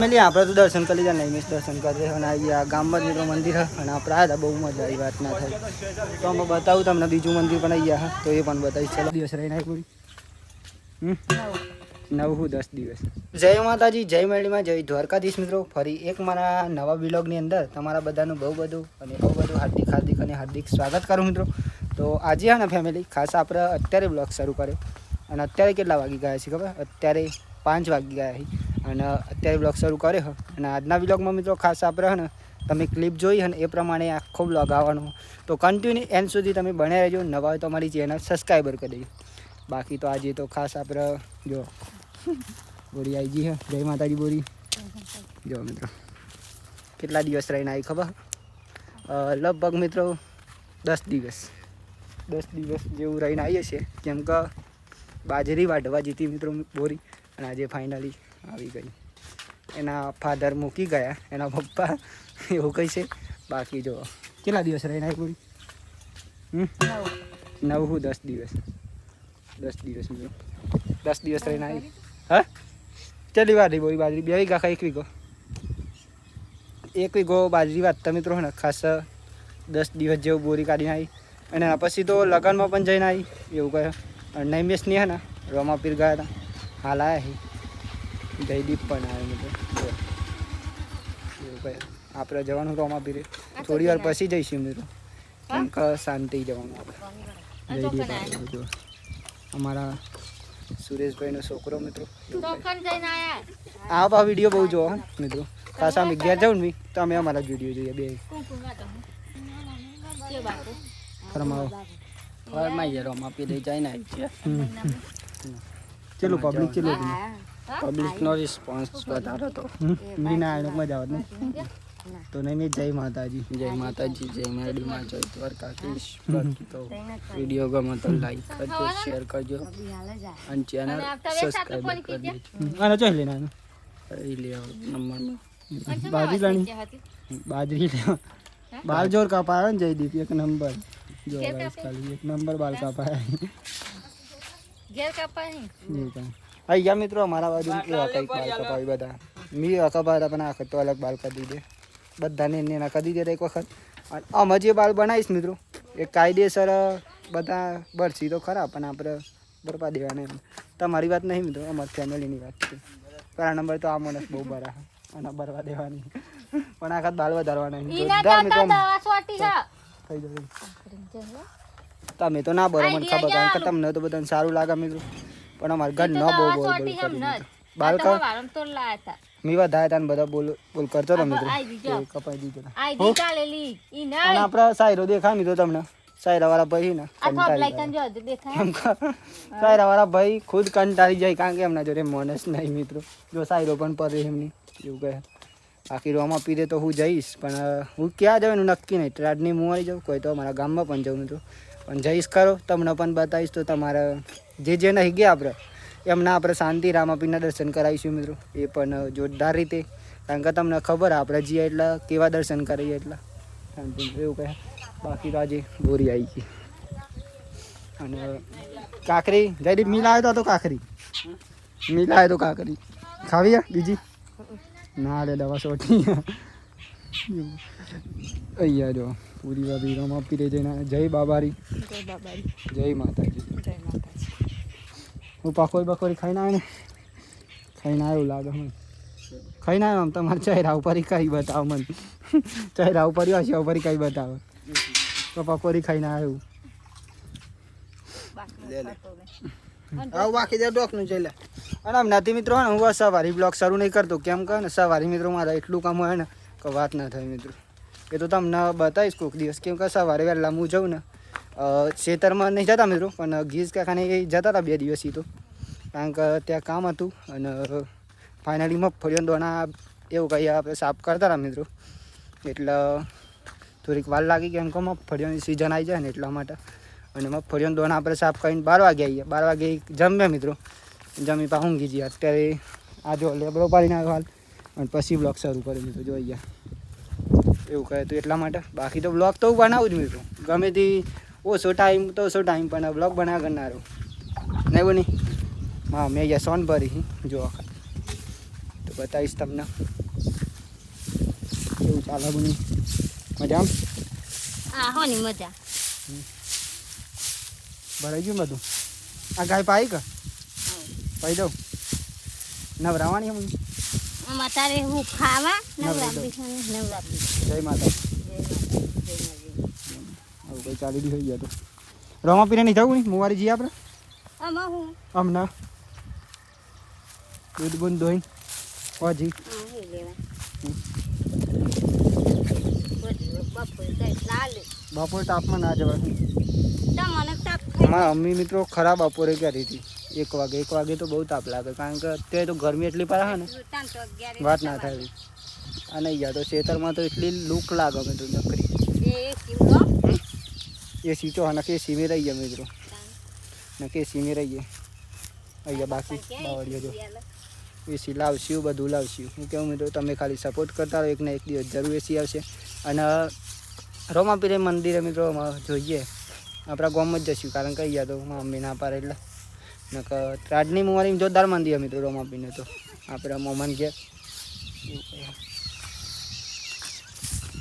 આપણે તો દર્શન કરી લીધા નહીં દર્શન કરે અને અહીંયા ગામમાં જ મિત્રો મંદિર અને આપણે આવ્યા બહુ મજા આવી વાત ના થાય તો અમે બતાવું તમને બીજું મંદિર પણ આવી ગયા તો એ પણ બતાવીશ. ચલો દિવસ રહીને આવી પૂરી 9-10 દિવસ. જય માતાજી, જય મેળીમાં, જય દ્વારકાધીશ મિત્રો. ફરી એક મારા નવા વ્લોગની અંદર તમારા બધાનું બહુ બધું હાર્દિક અને હાર્દિક સ્વાગત કરું મિત્રો. તો આજે હા ને ફેમિલી ખાસ આપણે અત્યારે બ્લોગ શરૂ કર્યો અને અત્યારે કેટલા વાગી ગયા છે ખબર? અત્યારે 5 વાગી ગયા છે અને અત્યારે બ્લોગ શરૂ કર્યો. અને આજના બ્લોગમાં મિત્રો ખાસ આપણે ને તમે ક્લિપ જોઈ અને એ પ્રમાણે આખો બ્લોગ આવવાનો તો કન્ટિન્યુ એન્ડ સુધી તમે બન્યા રહેજો. નવા હોય તો અમારી ચેનલ સબસ્ક્રાઈબર કરી દેજો. બાકી તો આજે તો ખાસ આપણે જો બોરી આવી ગઈ હે. જય માતાજી બોરી. જો મિત્રો કેટલા દિવસ રહીને આવી ખબર? લગભગ મિત્રો 10 દિવસ જેવું રહીને આવીએ છીએ. કેમ કે બાજરી વાઢવા જીતી મિત્રો બોરી અને આજે ફાઇનલી આવી ગઈ. એના ફાધર મૂકી ગયા, એના પપ્પા એવું કહી છે. બાકી જો કેટલા દિવસ રહીને આવી બોરી? 9-10 દિવસ. 10 દિવસ મિત્રો 10 દિવસ રહીને આવી. હા ચાલી વાઢી બોરી બાજરી 2 વીઘા ખા 1 વીઘો 1 વીઘો બાજરી વાઢતા મિત્રો ને ખાસ 10 દિવસ જેવું બોરી કાઢીને આવી. અને પછી તો લગ્નમાં પણ જઈને આવી એવું કહે. નૈમેશની હે ને રોમાપીર ગયા હતા, હાલ આવ્યા છે. જયદીપ પણ આવ્યો મિત્રો એવું કહે. આપણે જવાનું રોમાપીરે થોડી વાર પછી જઈશું મિત્રો. કેમ કે શાંતિ જવાનું આપણે. જયદીપ આવ્યો જો અમારા સુરેશભાઈનો છોકરો મિત્રો. આ વિડીયો બહુ જોવો મિત્રો. ખાસ અમે ઘેર જાઉં ને તો અમે અમારા જ વિડીયો જોઈએ બે. ફરમાવો ફરમાઈ રોમાપીર જઈને આવી છે. ચલો પબ્લિક ચલો પબ્લિકનો રિસ્પોન્સ વધારે હતો. મીના એનો મજા આવત ને તો નહીં જય માતાજી, જય માતાજી, જય મેરડીમાં, જય દ્વારકાધીશ. બાકી તો વિડીયો ગમે તો લાઈક કરજો, શેર કરજો અને ચેનલ સબસ્ક્રાઈબ કરી દેજો. આનો ચોઈ લેના લઈ લે નંબરમાં બાજરી લેવા બાલ જોર કાપાય ને જયદીપ 1 નંબર. જો ખાલી 1 નંબર બાલ કાપાય ઘેર કાપાય અહીંયા મિત્રો. અમારા બાજુ કેવા કંઈક બાલ કપાવી બધા મી કપાતા પણ આ તો અલગ બાલ કરી દીધે બધાને એના કરી દીધે એક વખત. અમે જે બાલ બનાવીશ મિત્રો એ કાયદેસર બધા બરસી તો ખરા પણ આપણે બરપા દેવાના એમ. તમારી વાત નહીં મિત્રો, અમારી ફેમિલીની વાત છે. પહેલા નંબર તો આ માણસ બહુ બરા અને બરવા દેવાની પણ આખા બાલ વધારવાના થઈ જશે. તમે તો ના બરો મને ખબર કારણ કે તમને તો બધાને સારું લાગે મિત્રો. પણ અમારે ઘર ન બહુ બોલ બાલ મી વધારે હતા ને બધા બોલ કરતો હતો મિત્રો. કપાઈ દીધો અને આપણા સાયરો દેખા મિત્રો તમને. સાયરા વાળા ભાઈ ને સાયરા વાળા ભાઈ ખુદ કંટાળી જાય કારણ કે એમના જોડે મોનસ નહીં મિત્રો. જો સાયરો પણ પડે એમની એવું કહે. બાકી રોમાપીરે તો હું જઈશ પણ હું ક્યાં જવાનું નક્કી નહીં. ટ્રાડની હું આવી જાઉં કોઈ તો અમારા ગામમાં પણ જાઉં મિત્રો. પણ જઈશ ખરો તમને પણ બતાવીશ. તો તમારે જે નહીં ગયા આપણે એમના આપણે શાંતિ રામાપીરના દર્શન કરાવીશું મિત્રો. એ પણ જોરદાર રીતે કારણ કે તમને ખબર આપણે જઈએ એટલા કેવા દર્શન કરીએ એટલા શાંતિ એવું કહે. બાકી તો આજે બોરી આવી ગઈ અને કાકરી જયદીપ મિલાયો તો કાકરી મિલાયો તો કાકરી ખાવી બીજી ના રે દવા સોટી. અહીંયા જો પૂરી બાબી રોમાપીરે જઈને જય બાબારી, જય માતાજી. હું પકોડી બકોડી ખાઈને આવ્યો ને ખાઈને આવ્યું લાગે મને. ખાઈને આવ્યો આમ તમારે ચહેરા ઉપર કઈ બતાવો મને. ચહેરા ઉપર હશે ઉપર કઈ બતાવો તો પકોડી ખાઈને આવ્યું. બાકી દે ડોકનું ચાલે. અને આમ નાથી મિત્રો ને હું સવારી બ્લોગ શરૂ નહીં કરતો કેમ કે ને સવારી મિત્રો મારા એટલું કામ હોય ને કે વાત ના થાય મિત્રો. એ તો તમને બતાવીશ કોઈક દિવસ. કેમ કે સવારે વહેલા હું જાઉં ને ખેતરમાં નહીં જતા મિત્રો પણ ગીઝ કાકાને એ જતા હતા 2 દિવસથી તો કારણ કે ત્યાં કામ હતું. અને ફાઇનલી મગફળીઓ દોણા એવું કહી આપણે સાફ કરતા હતા મિત્રો. એટલે થોડીક વાર લાગી કેમ કે મગફળીઓની સિઝન આવી જાય ને એટલા માટે. અને મગફળીઓના દોણા આપણે સાફ કરીને 12 વાગે આવીએ. 12 વાગે જમ્યા મિત્રો. જમી પા ઊંઘી જઈએ. અત્યારે આ જો લેબડો પાડીને આવ્યો હાલ અને પછી બ્લોગ શરૂ કર્યો મિત્રો. જોઈ ગયા એવું કહે તો એટલા માટે. બાકી તો બ્લોગ તો હું બનાવું જ મિત્રો ગમે તે ઓછો ટાઈમ પણ બ્લોગ બનાવ્યા કરનારો નહીં બની. હા મેં અહીંયા સોન ભરી જો તો બતાવીશ તમને કેવું ચાલે બની મજા હા હોની મજા ભરાઈ ગયું બધું આ ગાય પાઈ કે પાઈ દઉં નવરાવાની હમ આમાં તારે હું ખાવા નવરાત્રી છે નવરાત્રી જય માતા આવું કઈ ચાલી થઈ ગયા તો રમા પીને નહીં જવું નહીં મુવારી જઈએ આપણે આમાં હું હમણાં દૂધ બૂંદ ધોઈ હોજી બપોર તાપમાં ના જવાય અમારા મમ્મી મિત્રો ખરાબ બપોરે કરી હતી 1 વાગે તો બહુ તાપ લાગે કારણ કે અત્યારે તો ગરમી એટલી પડે ને વાત ના થાય અને અહીંયા તો ખેતરમાં તો એટલી લૂક લાગે મેં તો નકરી એ સીટો હા નકે સીમે રહી ગયા મિત્રો નકે સીમે રહીએ અહીંયા બાકી બાવળીએ જો એસી લાવશું બધું લાવશું હું કેવું મિત્રો તમે ખાલી સપોર્ટ કરતા રહો એકને એક દિવસ જરૂર એસી આવશે અને રોમાપીરે મંદિરે મિત્રો જોઈએ આપણા ગામમાં જ જઈશું કારણ કે અહીંયા તો મમ્મી ના પાડે એટલે નકર ત્રાડની મુવારી જોરદાર મંદિર મિત્રો રોમાપીને તો આપણા મોમન ઘેર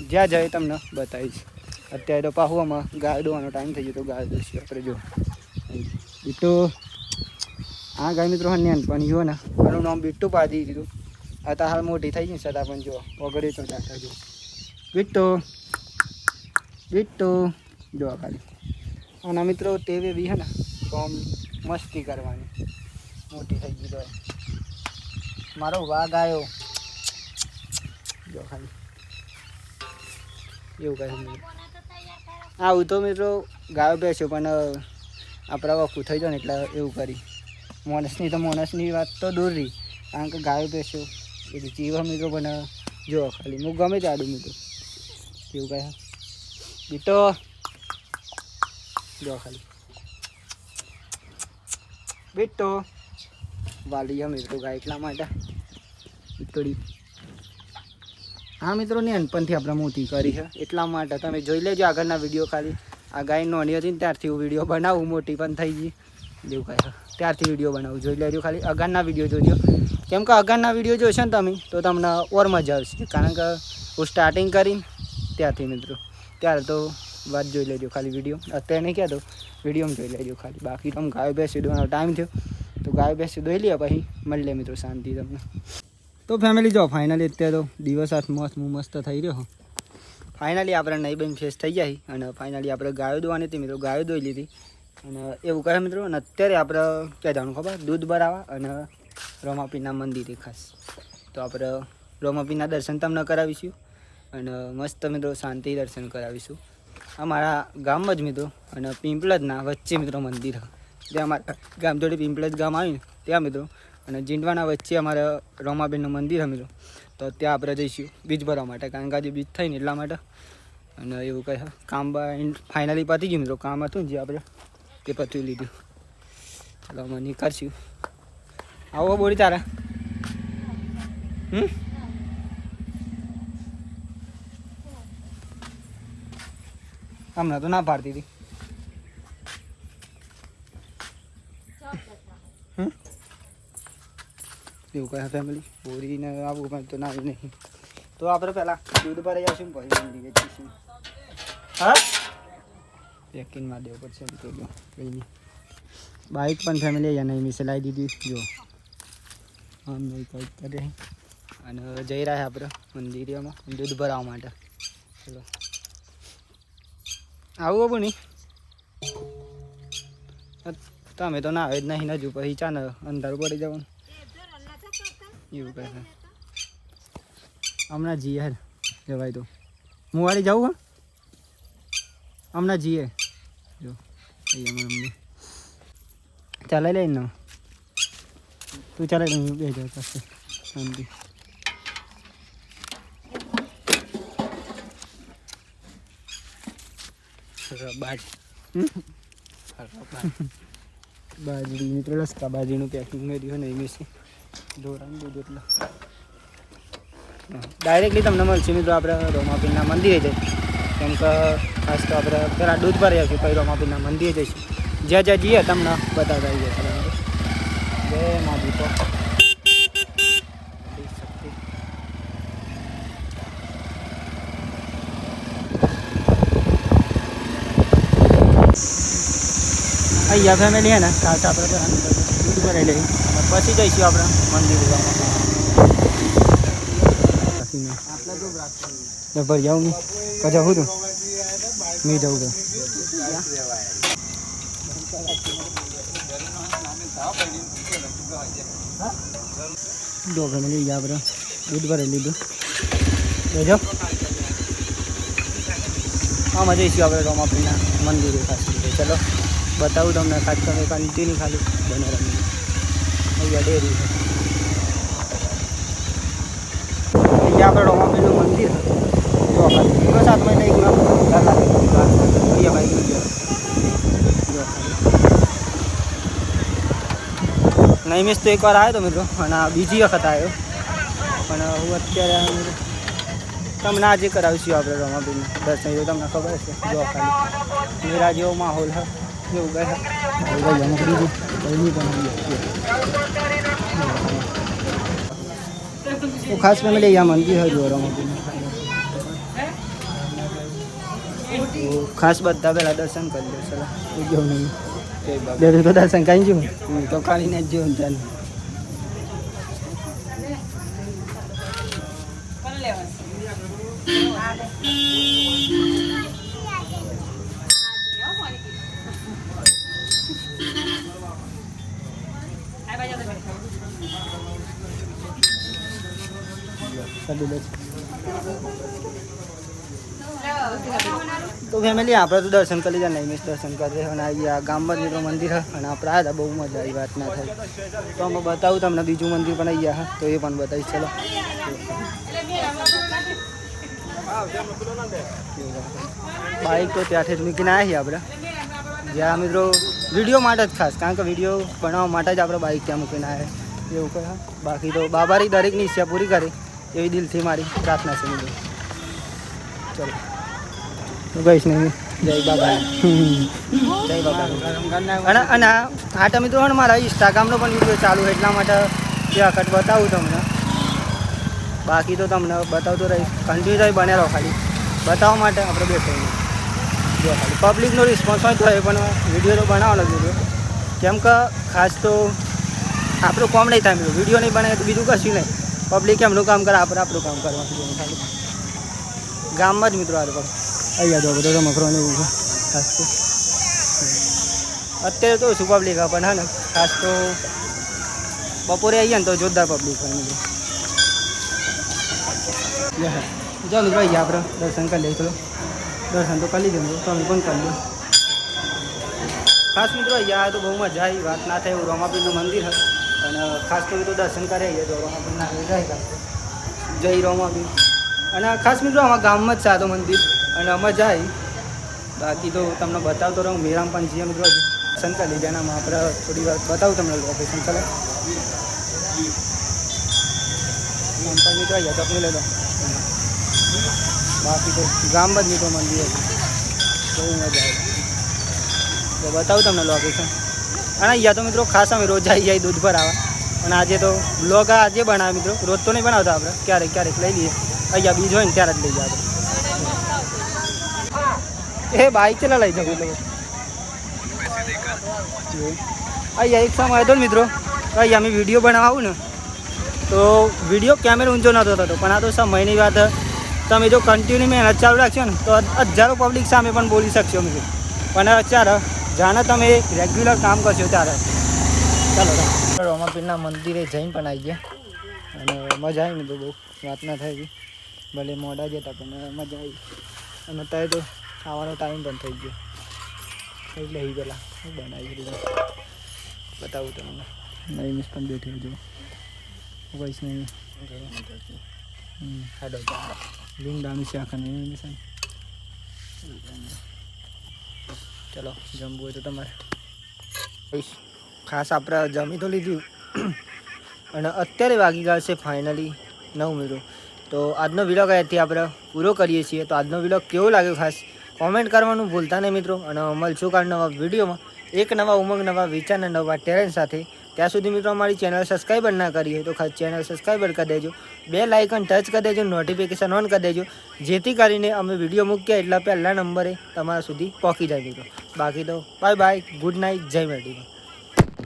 જ્યાં જાય તમને બતાવીશ અત્યારે તો પાહુ આમાં ગાય દોવાનો ટાઈમ થઈ ગયો તો ગાય દોશું આપણે જો બીટુ આ ગાય મિત્રો નાનપણ જો ને આનું નામ બીટુ પાડી દીધું આ હાલ મોટી થઈ ગઈ છતાં પણ જો વગડે તો દાખલા જો બીટુ જો ખાલી અને મિત્રો ટેવે બી હે ને તો આમ મસ્તી કરવાની મોટી થઈ ગઈ તો મારો વાઘ આવ્યો જો ખાલી એવું કહે આવું તો મિત્રો ગાયો બેસ્યો પણ આપણા વખું થઈ જાય ને એટલે એવું કરી મોણસની વાત તો દૂર રહી કારણ કે ગાયો બેસ્યો એ જીવા મિત્રો પણ જો ખાલી હું ગમે તે આડું મિત્રો એવું કહે બીટો જો ખાલી બીટો વાલી મિત્રો ગાય એટલા માટે થોડી હા મિત્રો નાનપણથી આપણે મોટી કરી છે એટલા માટે તમે જોઈ લેજો આગળના વિડીયો ખાલી આ ગાય નાની હતી ને ત્યારથી હું વિડીયો બનાવું મોટી પણ થઈ ગઈ જેવું કહે ત્યારથી વિડીયો બનાવું જોઈ લેજો ખાલી આગળના વિડીયો જોજો કેમ કે આગળના વિડીયો જોશો ને તમે તો તમને ઓર મજા આવશે કારણ કે હું સ્ટાર્ટિંગ કરીને ત્યારથી મિત્રો ત્યારે તો વાત જોઈ લેજો ખાલી વિડીયો અત્યારે નહીં કહેતો વિડીયોમાં જોઈ લેજો ખાલી બાકી તમે ગાયો બેસી દોવાનો ટાઈમ થયો તો ગાયો બેસી દોઈ લે પછી મળી લે મિત્રો શાંતિ તમને તો ફેમિલી જો ફાઇનલી અત્યારે તો દિવસ આજ મસ્ત થઈ રહ્યો ફાઇનલી આપણે નહીં બેન ફેસ થઈ જાય અને ફાઇનલી આપણે ગાયો દોવાની હતી મિત્રો ગાયો દોઈ લીધી અને એવું કહે મિત્રો અને અત્યારે આપણે ક્યાં જવાનું ખબર દૂધ ભરાવા અને રોમાપીરના મંદિરે ખાસ તો આપણે રોમાપીરના દર્શન તમને કરાવીશું અને મસ્ત મિત્રો શાંતિ દર્શન કરાવીશું અમારા ગામમાં જ મિત્રો અને પિંપળજના વચ્ચે મિત્રો મંદિર ત્યાં અમારા ગામ જોડે પિંપળજ ગામ આવીને ત્યાં મિત્રો અને જીંડવાના વચ્ચે અમારા રોમાબેનનું મંદિર મિત્રો તો ત્યાં આપણે જઈશું બીજ ભરવા માટે કારણ કે આજે બીજ થઈને એટલા માટે અને એવું કહે કામ ફાઇનલી પતી ગયું મિત્રો કામ હતું જે આપણે તે પતી લીધું ચાલો અમે નીકળશું આવો બોરી તારા હમણાં તો ના પાડતી હતી એવું કહે ફેમિલી બોરીને આવું પણ તો ના નહીં તો આપણે પહેલાં દૂધ ભરાઈ જઈશું પછી મંદિરે જઈશું હા પેકિંગમાં દેવું પડશે તો જો કંઈ નહીં બાઇક પણ ફેમિલી અહીંયા નહીં મિસે લાવી દીધી જો આમ નહીં કંઈક કરે અને જઈ રહ્યા આપણે મંદિરમાં દૂધ ભરાવવા માટે ચલો આવું આવું નહીં તમે તો ના આવે જ નહીં હજુ પછી ચાને અંધારું પડી જવાનું એવું કહે છે હમણાં જીએ જવાય તો મુવાડી જાઉં હા હમણાં જીએ જો અહીંયા મમ્મી ચાલે લઈને તું ચાલે લઈને બે જાય પાસે શાંતિ બાજરી મિત્રો લસકા બાજરીનું પેકિંગ મેળ્યું ને એમ છે દોરાનું દૂધ એટલે ડાયરેક્ટલી તમને મળશે મિત્રો આપણે રોમાપીરના મંદિરે જઈએ કેમ કે ખાસ તો આપણે પહેલાં દૂધ ભરી આવીશું પછી રોમાપીરના મંદિરે જઈશું જ્યાં જ્યાં જઈએ તમને બતાવતા આવીએ જય મા દીપો અહીંયા ફેમિલી હે ને ખાસ આપણે દૂધ ભરાઈ લઈ અને પછી જઈશું આપણે મંદિર ભરી જાઉં ને પછી હું તું મેં જવું તો જો ફેમિલી આપણે દૂધ ભરાઈ લીધું જોજો આમાં જઈશું આપણે રોમાપીના મંદિરે ખાસ રીતે ચલો બતાવું તમને ખાસ તમે કન્ટિન્યુ ખાલી બને રમી અહીંયા ડેરી છે અહીંયા આપણે રોમાપીનું મંદિર જો ખાલી પૂરો 7 મહિના એક લાગે અહીંયા ભાઈ ગયો નહીં મિસ તો એકવાર આવ્યો તો મિત્રો અને આ બીજી વખત આવ્યો પણ હું અત્યારે તમને આજે કરાવીશું આપણે રોમાપીરનું દર્શન તો તમને ખબર છે જો ખાલી મેરા જેવો માહોલ છે જેવું ગયા તો ખાસ ફેમિલી અહીંયા મંદિર હોય જો રોમાપીરનું ખાસ બધા પહેલાં દર્શન કરી લો ચલો જવું નહીં તો દર્શન કરી જવું તો કાઢીને જ જોયું ચાલ તો ફેમિલી આપણે તો દર્શન કરી લીધા નહીં મિસ દર્શન કરી અને અહીંયા ગામમાં જ મિત્રો મંદિર છે અને આપણે આવ્યા હતા બહુ મજા આવી વાત ના થાય તો અમે બતાવું તમને બીજું મંદિર પણ અહીંયા હા તો એ પણ બતાવીશ ચલો બાઇક તો ત્યાંથી જ મૂકીને આવ્યા છીએ આપણે જ્યાં મિત્રો વિડીયો માટે જ ખાસ કારણ કે વિડીયો બનાવવા માટે જ આપણે બાઇક ત્યાં મૂકીને આવ્યા એવું કહે બાકી તો બાબારી દરેકની ઈચ્છા પૂરી કરી એવી દિલથી મારી પ્રાર્થના છે મિત્રો ચલો તો કહીશ નહીં જય બાબા જય બાબા અને આટા મિત્રો ને મારા ઇન્સ્ટાગ્રામનો પણ વિડીયો ચાલુ છે એટલા માટે તે વખત બતાવું તમને બાકી તો તમને બતાવતો રહીશ કન્ટિન્યુ રહી બને રહો ખાલી બતાવવા માટે આપણે બેઠો જો ખાલી પબ્લિકનો રિસ્પોન્સ હોય તો એ પણ વિડીયો તો બનાવવાનો વિડીયો કેમ કે ખાસ તો આપણું કોમ નહીં થાય મિત્રો વિડીયો નહીં બનાવે તો બીજું કશું નહીં પબ્લિક એમનું કામ કરે આપણે આપણું કામ કરવાનું ખાલી ગામમાં જ મિત્રો આ લોકો અહીંયા જો બધો રમકડો ને એવું છે ખાસ તો અત્યારે તો શું પબ્લિક પણ હા ને ખાસ તો બપોરે આવીએ ને તો જોરદાર પબ્લિક હોય મિત્રો ચાલો ભાઈ આપણે દર્શન કરી લઈએ ચલો દર્શન તો કરી લીધું તમે પણ કરી લો ખાસ મિત્રો અહીંયા તો બહુ મજા આવી વાત ના થાય એવું રોમાપીરનું મંદિર હતું અને ખાસ તો મિત્રો દર્શન કરે અહીંયા તો રોમાપીરના જાય જય રોમાપીર અને ખાસ મિત્રો અમારા ગામમાં જ સાદો મંદિર અને મજા આવી બાકી તો તમને બતાવતો રહું મેરામ પણ છીએ મિત્રો દર્શન કરી લીધા એનામાં આપણે થોડી વાર બતાવું તમને લોકેશન ચાલે મિત્રો અહીંયા ચકની લઈ લો બાકી તો ગામમાં જ મિત્રો મંદિર હતું બહુ મજા આવે તો બતાવું તમને લોકેશન અને અહીંયા તો મિત્રો ખાસ અમે રોજ આવી જાય દૂધ પર આવે અને આજે તો બ્લોગ આજે બનાવે મિત્રો રોજ તો નહીં બનાવતા આપણે ક્યારેક ક્યારેક લઈ લઈએ અહીંયા બીજ હોય ને ત્યારે જ લઈ જાય આપણે એ બાઇક ચલા લઈ જાઉં એટલે અહીંયા એક સમય હતો ને મિત્રો અહીંયા અમે વિડીયો બનાવું ને તો વિડીયો કેમેરા ઊંચો નહોતો થતો પણ આ તો સમયની વાત તમે જો કન્ટિન્યુ મહેનત ચાલુ રાખશો ને તો હજારો પબ્લિક સામે પણ બોલી શકશો મિત્રો પણ અત્યારે જાણે તમે રેગ્યુલર કામ કરશો ત્યારે ચાલો રોમાપીરના મંદિરે જઈને પણ આવી ગયા અને મજા આવી મિત્રો બહુ વાત ના થઈ ગઈ ભલે મોડા જતા પણ મજા આવી અને અત્યારે તો ખાવાનો ટાઈમ પણ થઈ ગયો એટલે એ પહેલાં હું બનાવી દીધું બતાવું તમને નહીં મિસ પણ બેઠી જો વૈશ નહીં ખાડો લીંડાનું શાક અને મિશન ચલો જમવું હોય તો તમારે ખાસ આપણે જમી તો લીધું અને અત્યારે વાગી ગયા છે ફાઇનલી 9 મિત્રો તો આજનો વિડીયો અહીંયાથી આપણે પૂરો કરીએ છીએ તો આજનો વિડીયો કેવો લાગ્યો ખાસ કોમેન્ટ કરવાનું ભૂલતા નહીં મિત્રો અને મળશું કાલ નવા વિડીયોમાં એક નવા ઉમંગ નવા વિચાર નવા ટેલેન્ટ સાથે ત્યાં સુધી મિત્રો અમારી ચેનલ સબસ્ક્રાઈબર ના કરી હોય તો ખાસ ચેનલ સબસ્ક્રાઈબર કરી દેજો, બેલ આઇકન ટચ કરી દેજો, નોટિફિકેશન ઓન કરી દેજો, જેથી કરીને અમે વિડીયો મૂકીએ એટલા પહેલા નંબરે તમારા સુધી પહોંચી જાય મિત્રો. બાકી તો બાય બાય, ગુડ નાઇટ, જય મેરડીમાં.